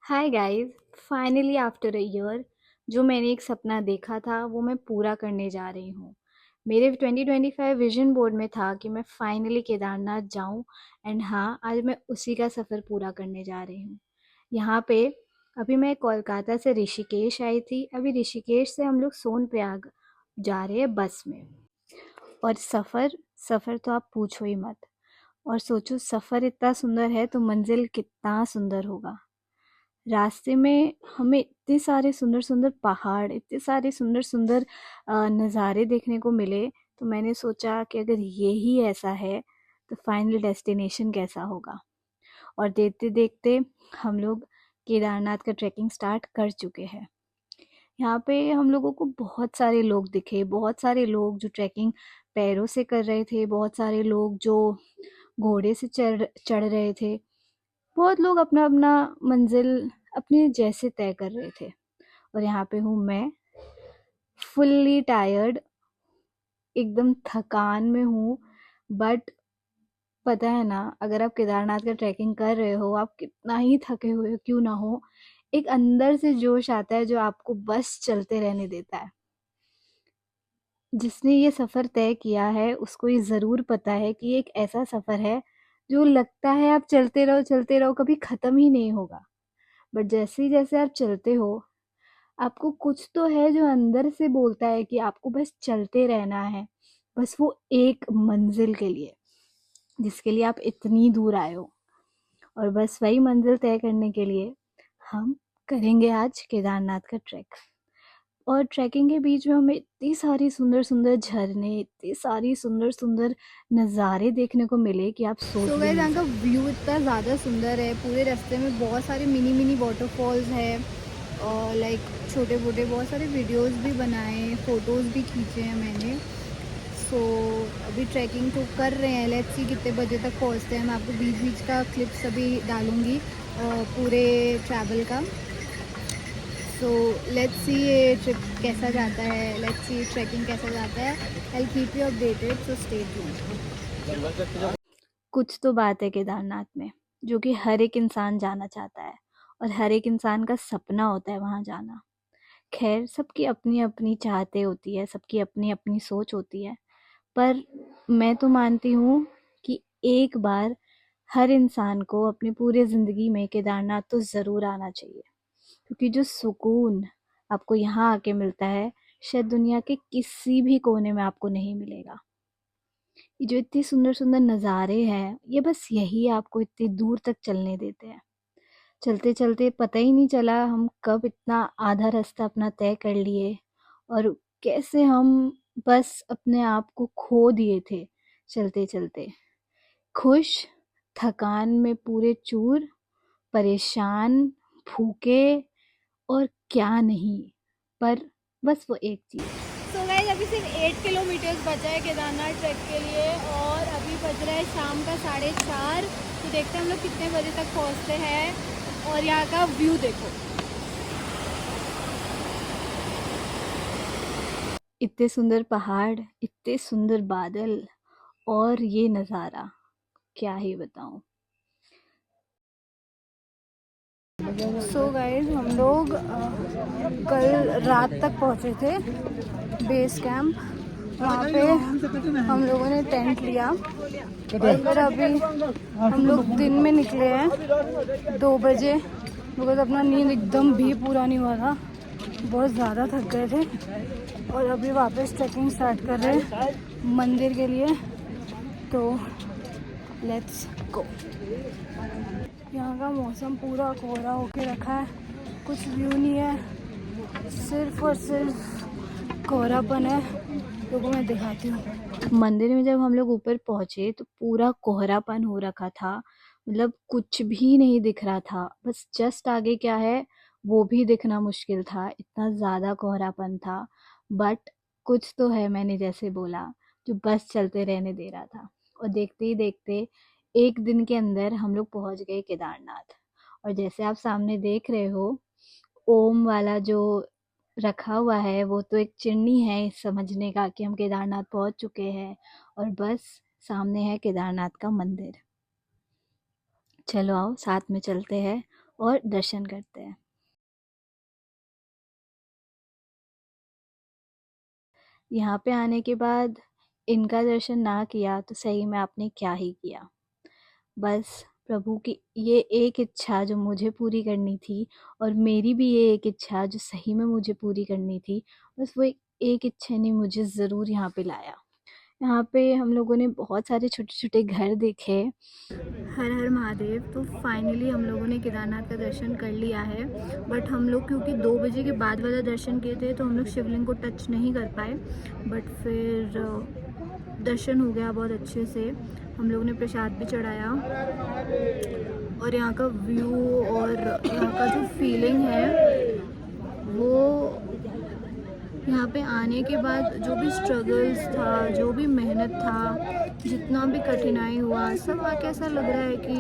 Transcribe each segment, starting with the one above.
Hi guys. Finally after a year जो मैंने एक सपना देखा था वो मैं पूरा करने जा रही हूँ। मेरे 2025 विजन बोर्ड में था कि मैं फाइनली केदारनाथ जाऊँ। एंड हाँ, आज मैं उसी का सफ़र पूरा करने जा रही हूँ। यहाँ पे अभी मैं कोलकाता से ऋषिकेश आई थी। अभी ऋषिकेश से हम लोग सोनप्रयाग जा रहे हैं बस में। और सफ़र सफ़र तो आप पूछो ही मत। और सोचो, सफ़र इतना सुंदर है तो मंजिल कितना सुंदर होगा। रास्ते में हमें इतने सारे सुंदर सुंदर पहाड़, इतने सारे सुंदर सुंदर नज़ारे देखने को मिले। तो मैंने सोचा कि अगर यही ऐसा है तो फाइनल डेस्टिनेशन कैसा होगा। और देखते देखते हम लोग केदारनाथ का ट्रैकिंग स्टार्ट कर चुके हैं। यहाँ पे हम लोगों को बहुत सारे लोग दिखे, बहुत सारे लोग जो ट्रैकिंग पैरों से कर रहे थे, बहुत सारे लोग जो घोड़े से चढ़ चढ़ रहे थे। बहुत लोग अपना अपना मंजिल अपने जैसे तय कर रहे थे। और यहाँ पे हूँ मैं, फुल्ली टायर्ड, एकदम थकान में हूँ। बट पता है ना, अगर आप केदारनाथ का ट्रैकिंग कर रहे हो, आप कितना ही थके हुए क्यों ना हो, एक अंदर से जोश आता है जो आपको बस चलते रहने देता है। जिसने ये सफ़र तय किया है उसको ये ज़रूर पता है कि ये एक ऐसा सफ़र है जो लगता है आप चलते रहो, कभी ख़त्म ही नहीं होगा। बट जैसे ही जैसे आप चलते हो, आपको कुछ तो है जो अंदर से बोलता है कि आपको बस चलते रहना है, बस वो एक मंजिल के लिए जिसके लिए आप इतनी दूर आए हो। और बस वही मंजिल तय करने के लिए हम करेंगे आज केदारनाथ का ट्रैक। और ट्रैकिंग के बीच में हमें इतनी सारी सुंदर सुंदर झरने, इतनी सारी सुंदर सुंदर नज़ारे देखने को मिले कि आप सोच भी नहीं यहाँ का सकते। व्यू इतना ज़्यादा सुंदर है। पूरे रास्ते में बहुत सारे मिनी मिनी वाटरफॉल्स है और लाइक छोटे छोटे बहुत सारे वीडियोस भी बनाए, फ़ोटोज़ भी खींचे हैं मैंने। सो अभी ट्रैकिंग तो कर रहे हैं, लेट्स सी कितने बजे तक पहुंचते हैं। मैं आपको बीच बीच का क्लिप्स अभी डालूँगी पूरे ट्रैवल का। सो लेट्स सी ये ट्रिप कैसा जाता है, लेट्स सी ट्रैकिंग कैसा जाता है। I will keep you updated, so stay tuned. कुछ तो बात है केदारनाथ में जो कि हर एक इंसान जाना चाहता है और हर एक इंसान का सपना होता है वहाँ जाना। खैर, सबकी अपनी अपनी चाहते होती है, सबकी अपनी अपनी सोच होती है। पर मैं तो मानती हूँ कि एक बार हर इंसान को अपनी पूरी ज़िंदगी में केदारनाथ तो ज़रूर आना चाहिए। क्योंकि जो सुकून आपको यहाँ आके मिलता है, शायद दुनिया के किसी भी कोने में आपको नहीं मिलेगा। ये जो इतने सुंदर सुंदर नज़ारे हैं, ये बस यही आपको इतनी दूर तक चलने देते हैं। चलते चलते पता ही नहीं चला हम कब इतना आधा रास्ता अपना तय कर लिए। और कैसे हम बस अपने आप को खो दिए थे चलते चलते। खुश, थकान में पूरे चूर, परेशान, भूखे, और क्या नहीं, पर बस वो एक चीज़। सो गाइस, अभी सिर्फ 8 किलोमीटर्स बचा है केदारनाथ ट्रैक के लिए और अभी बज रहा है शाम का 4:30। तो देखते हैं हम लोग कितने बजे तक पहुंचते हैं। और यहाँ का व्यू देखो। इतने सुंदर पहाड़, इतने सुंदर बादल, और ये नज़ारा क्या ही बताऊं। सो गाइस, हम लोग कल रात तक पहुँचे थे बेस कैंप। वहाँ पे हम लोगों ने टेंट लिया और फिर अभी हम लोग दिन में निकले हैं 2 बजे, बिकॉज अपना नींद एकदम भी पूरा नहीं हुआ था, बहुत ज़्यादा थक गए थे। और अभी वापस ट्रैकिंग स्टार्ट कर रहे हैं मंदिर के लिए। तो लेट्स गो। यहाँ का मौसम पूरा कोहरा होके रखा है, कुछ व्यू नहीं है, सिर्फ और सिर्फ कोहरापन है। लोगों मैं दिखाती हूँ। मंदिर में जब हम लोग ऊपर पहुंचे तो पूरा कोहरापन हो रखा था। मतलब कुछ भी नहीं दिख रहा था, बस जस्ट आगे क्या है वो भी दिखना मुश्किल था, इतना ज़्यादा कोहरापन था। बट कुछ तो है, मैंने जैसे बोला, जो बस चलते रहने दे रहा था। और देखते ही देखते एक दिन के अंदर हम लोग पहुंच गए केदारनाथ। और जैसे आप सामने देख रहे हो, ओम वाला जो रखा हुआ है वो तो एक चिन्नी है इस समझने का कि हम केदारनाथ पहुंच चुके हैं। और बस सामने है केदारनाथ का मंदिर। चलो आओ साथ में चलते हैं और दर्शन करते हैं। यहाँ पे आने के बाद इनका दर्शन ना किया तो सही में आपने क्या ही किया। बस प्रभु की ये एक इच्छा जो मुझे पूरी करनी थी, और मेरी भी ये एक इच्छा जो सही में मुझे पूरी करनी थी, बस वो एक इच्छा ने मुझे ज़रूर यहाँ पे लाया। यहाँ पे हम लोगों ने बहुत सारे छोटे-छोटे घर देखे। हर हर महादेव। तो फाइनली हम लोगों ने केदारनाथ का दर्शन कर लिया है, बट हम लोग क्योंकि 2 बजे के बाद वाला दर्शन किए थे तो हम लोग शिवलिंग को टच नहीं कर पाए, बट फिर दर्शन हो गया बहुत अच्छे से। हम लोगों ने प्रसाद भी चढ़ाया, और यहाँ का व्यू और यहाँ का जो फीलिंग है वो यहाँ पे आने के बाद जो भी स्ट्रगल्स था, जो भी मेहनत था, जितना भी कठिनाई हुआ, सब आके ऐसा लग रहा है कि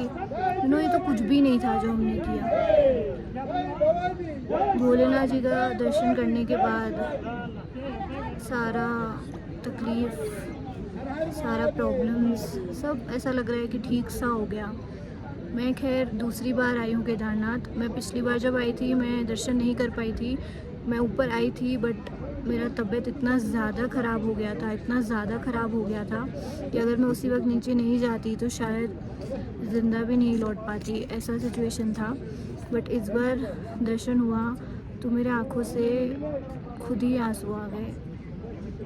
ये तो कुछ भी नहीं था जो हमने किया। भोलेनाथ जी का दर्शन करने के बाद सारा तकलीफ, सारा प्रॉब्लम्स सब ऐसा लग रहा है कि ठीक सा हो गया। मैं खैर दूसरी बार आई हूँ केदारनाथ। मैं पिछली बार जब आई थी मैं दर्शन नहीं कर पाई थी। मैं ऊपर आई थी बट मेरा तबीयत इतना ज़्यादा ख़राब हो गया था, इतना ज़्यादा ख़राब हो गया था कि अगर मैं उसी वक्त नीचे नहीं जाती तो शायद ज़िंदा भी नहीं लौट पाती, ऐसा सिचुएशन था। बट इस बार दर्शन हुआ तो मेरे आँखों से खुद ही आंसू आ गए,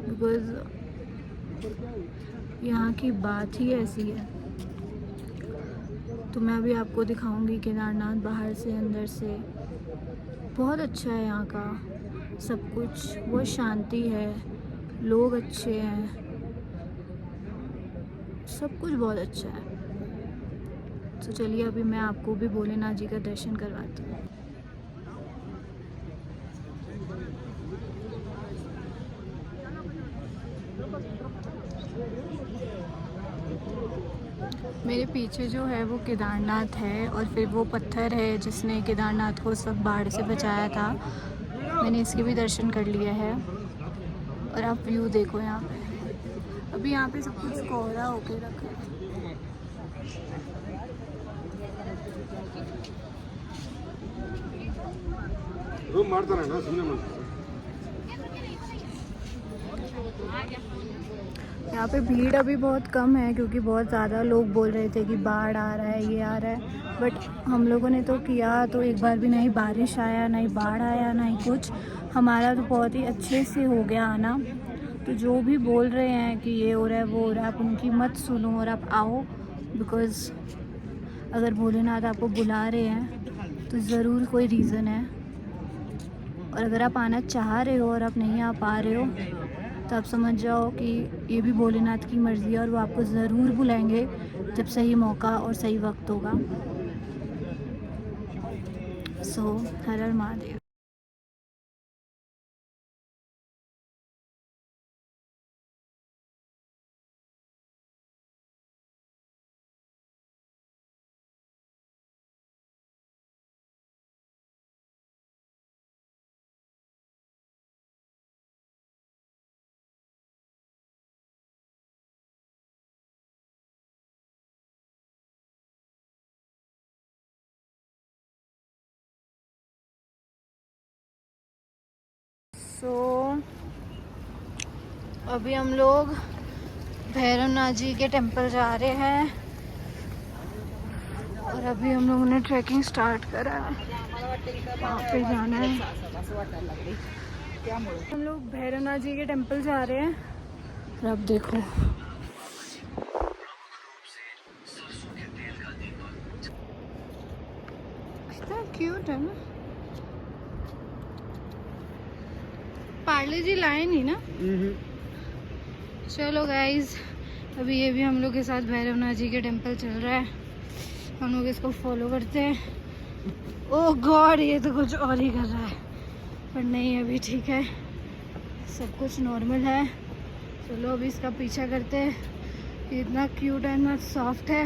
बिकॉज़ यहाँ की बात ही ऐसी है। तो मैं अभी आपको दिखाऊंगी केदारनाथ बाहर से अंदर से। बहुत अच्छा है यहाँ का सब कुछ, बहुत शांति है, लोग अच्छे हैं, सब कुछ बहुत अच्छा है। तो चलिए अभी मैं आपको भी भोलेनाथ जी का दर्शन करवाती हूँ। मेरे पीछे जो है वो केदारनाथ है, और फिर वो पत्थर है जिसने केदारनाथ को सब बाढ़ से बचाया था। मैंने इसके भी दर्शन कर लिए हैं। और आप व्यू देखो यहाँ पे। अभी यहाँ पे सब कुछ कोहरा होके रखा है। यहाँ पे भीड़ अभी बहुत कम है क्योंकि बहुत ज़्यादा लोग बोल रहे थे कि बाढ़ आ रहा है, ये आ रहा है। बट हम लोगों ने तो किया तो एक बार भी नहीं बारिश आया, नहीं बाढ़ आया, नहीं कुछ। हमारा तो बहुत ही अच्छे से हो गया आना। तो जो भी बोल रहे हैं कि ये हो रहा है वो हो रहा है, आप उनकी मत सुनो और आप आओ, बिकॉज़ अगर भोलेनाथ आपको बुला रहे हैं तो ज़रूर कोई रीज़न है। और अगर आप आना चाह रहे हो और आप नहीं आ पा रहे हो तो आप समझ जाओ कि ये भी भोलेनाथ की मर्ज़ी है, और वो आपको ज़रूर बुलाएंगे जब सही मौका और सही वक्त होगा। सो हर हर महादेव। सो अभी हम लोग भैरवनाथ जी के टेंपल जा रहे हैं, और अभी हम लोगों ने ट्रैकिंग स्टार्ट करा है, वहाँ पे जाना है। हम लोग भैरवनाथ जी के टेंपल जा रहे हैं, और अब देखो कितना क्यूट है ना। पार्ले जी लाए नहीं ना। चलो गाइज, अभी ये भी हम लोग के साथ भैरवनाथ जी के टेंपल चल रहा है, हम लोग इसको फॉलो करते हैं। ओह गॉड, ये तो कुछ और ही कर रहा है, पर नहीं अभी ठीक है, सब कुछ नॉर्मल है। चलो अभी इसका पीछा करते हैं। ये इतना क्यूट है, इतना सॉफ्ट है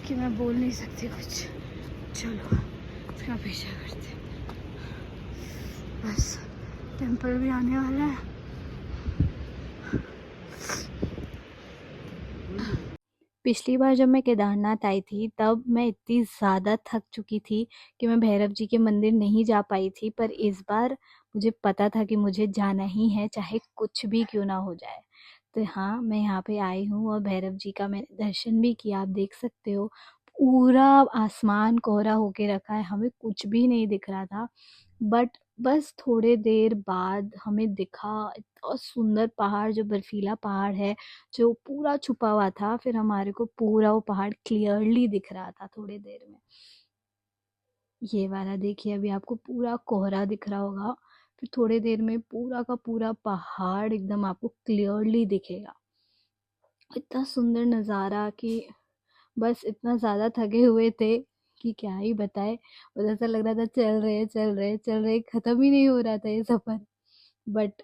कि मैं बोल नहीं सकती कुछ। चलो इसका पीछा करते हैं। बस टेंपल भी आने वाला है। पिछली बार जब मैं केदारनाथ आई थी तब मैं इतनी ज़्यादा थक चुकी थी कि मैं भैरव जी के मंदिर नहीं जा पाई थी, पर इस बार मुझे पता था कि मुझे जाना ही है, चाहे कुछ भी क्यों ना हो जाए। तो हाँ, मैं यहाँ पे आई हूँ और भैरव जी का मैंने दर्शन भी किया। आप देख सकते हो पूरा आसमान कोहरा होके रखा है, हमें कुछ भी नहीं दिख रहा था। बट बस थोड़े देर बाद हमें दिखा इतना सुंदर पहाड़, जो बर्फीला पहाड़ है, जो पूरा छुपा हुआ था। फिर हमारे को पूरा वो पहाड़ क्लियरली दिख रहा था थोड़ी देर में। ये वाला देखिए, अभी आपको पूरा कोहरा दिख रहा होगा, फिर थोड़ी देर में पूरा का पूरा पहाड़ एकदम आपको क्लियरली दिखेगा। इतना सुंदर नज़ारा कि बस इतना ज़्यादा थके हुए थे कि क्या ही बताए। बस ऐसा लग रहा था चल रहे चल रहे चल रहे, ख़त्म ही नहीं हो रहा था ये सफ़र। बट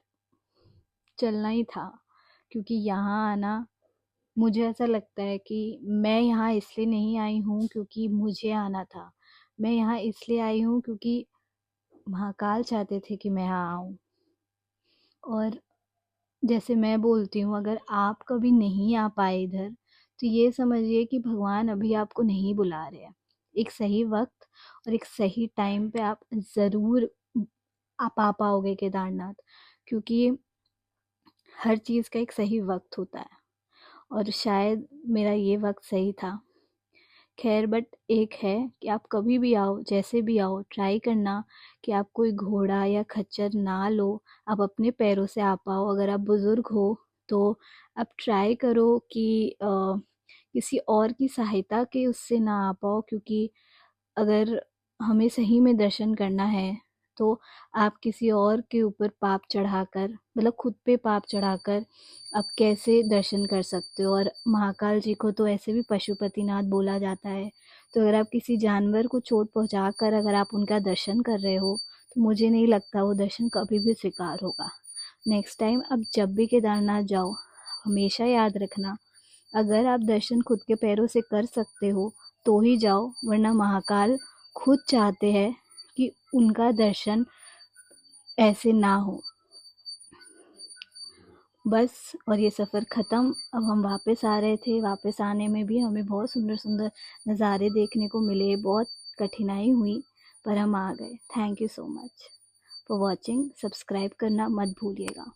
चलना ही था, क्योंकि यहाँ आना, मुझे ऐसा लगता है कि मैं यहाँ इसलिए नहीं आई हूँ क्योंकि मुझे आना था। मैं यहाँ इसलिए आई हूँ क्योंकि महाकाल चाहते थे कि मैं यहाँ आऊँ। और जैसे मैं बोलती हूँ, अगर आप कभी नहीं आ पाए इधर, तो ये समझिए कि भगवान अभी आपको नहीं बुला रहे हैं। एक सही वक्त और एक सही टाइम पे आप ज़रूर आप आ पाओगे केदारनाथ, क्योंकि हर चीज़ का एक सही वक्त होता है, और शायद मेरा ये वक्त सही था। खैर, बट एक है कि आप कभी भी आओ, जैसे भी आओ, ट्राई करना कि आप कोई घोड़ा या खच्चर ना लो, आप अपने पैरों से आ पाओ। अगर आप बुज़ुर्ग हो तो आप ट्राई करो कि किसी और की सहायता के उससे ना आ पाओ, क्योंकि अगर हमें सही में दर्शन करना है तो आप किसी और के ऊपर पाप चढ़ाकर, मतलब खुद पे पाप चढ़ाकर आप कैसे दर्शन कर सकते हो। और महाकाल जी को तो ऐसे भी पशुपतिनाथ बोला जाता है। तो अगर आप किसी जानवर को चोट पहुंचा कर अगर आप उनका दर्शन कर रहे हो, तो मुझे नहीं लगता वो दर्शन कभी भी स्वीकार होगा। नेक्स्ट टाइम आप जब भी केदारनाथ जाओ, हमेशा याद रखना, अगर आप दर्शन खुद के पैरों से कर सकते हो तो ही जाओ, वरना महाकाल खुद चाहते हैं कि उनका दर्शन ऐसे ना हो। बस, और ये सफ़र ख़त्म। अब हम वापस आ रहे थे, वापस आने में भी हमें बहुत सुंदर सुंदर नज़ारे देखने को मिले, बहुत कठिनाई हुई, पर हम आ गए। Thank you so much for watching. Subscribe करना मत भूलिएगा।